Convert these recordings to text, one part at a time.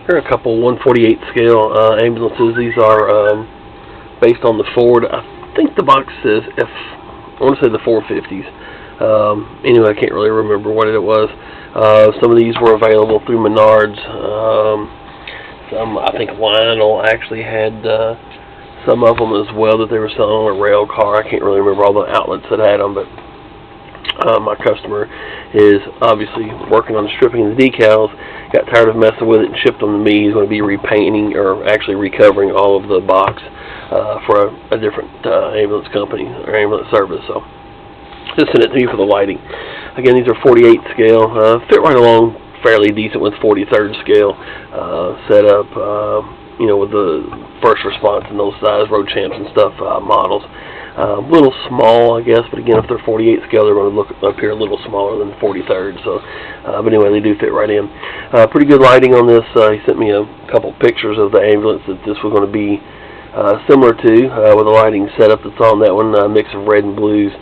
Here are a couple 148 scale ambulances. These are based on the Ford. I think the box says I want to say the 450s. Anyway, I can't really remember what it was. Some of these were available through Minard's. Some, I think Lionel actually had some of them as well that they were selling on a rail car. I can't really remember all the outlets that had them, but my customer is obviously working on stripping the decals, got tired of messing with it and shipped them to me. He's going to be repainting, or actually recovering all of the box for a different ambulance company or ambulance service. So just sent it to me for the lighting. Again, these are 48 scale, fit right along fairly decent with 43rd scale set up, you know, with the first response and those size road champs and stuff models. A little small, I guess, but again, if they're 48 scale, they're going to look up here a little smaller than 43rd. So, but anyway, they do fit right in. Pretty good lighting on this. He sent me a couple pictures of the ambulance that this was going to be similar to, with the lighting setup that's on that one. Mix of red and blues,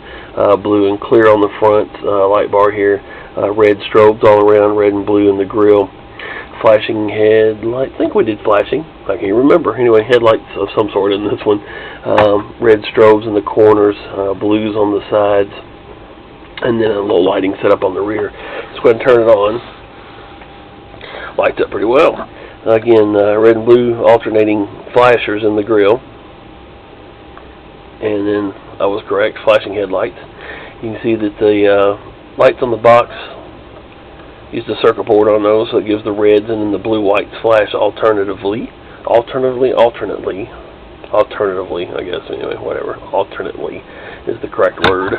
blue and clear on the front light bar here. Red strobes all around, red and blue in the grill. Flashing headlight. I think we did flashing. I can't remember. Anyway, headlights of some sort in this one. Red strobes in the corners, blues on the sides, and then a little lighting set up on the rear. Let's go ahead and turn it on. Lights up pretty well. Again, red and blue alternating flashers in the grill. And then I was correct, flashing headlights. You can see that the lights on the box use the circuit board on those, so it gives the reds, and then the blue whites flash alternatively, I guess, anyway, whatever, alternately is the correct word.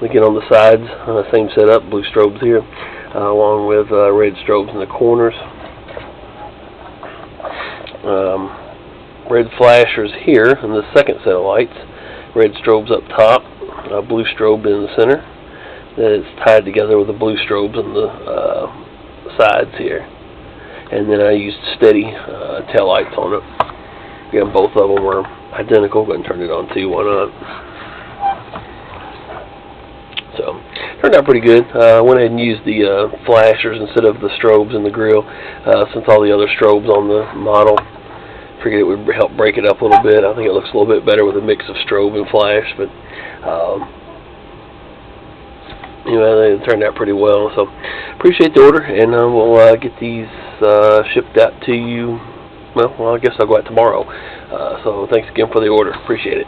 Again, on the sides, same setup, blue strobes here, along with red strobes in the corners. Red flashers here in the second set of lights, red strobes up top, blue strobe in the center. That is tied together with the blue strobes on the sides here. And then I used steady tail lights on it. Again, both of them were identical. Go ahead and turn it on too, why not? So, turned out pretty good. I went ahead and used the flashers instead of the strobes in the grill, since all the other strobes on the model. Figured it would help break it up a little bit. I think it looks a little bit better with a mix of strobe and flash, but anyway, they turned out pretty well. So appreciate the order, and we'll get these shipped out to you. Well, I guess I'll go out tomorrow. So thanks again for the order. Appreciate it.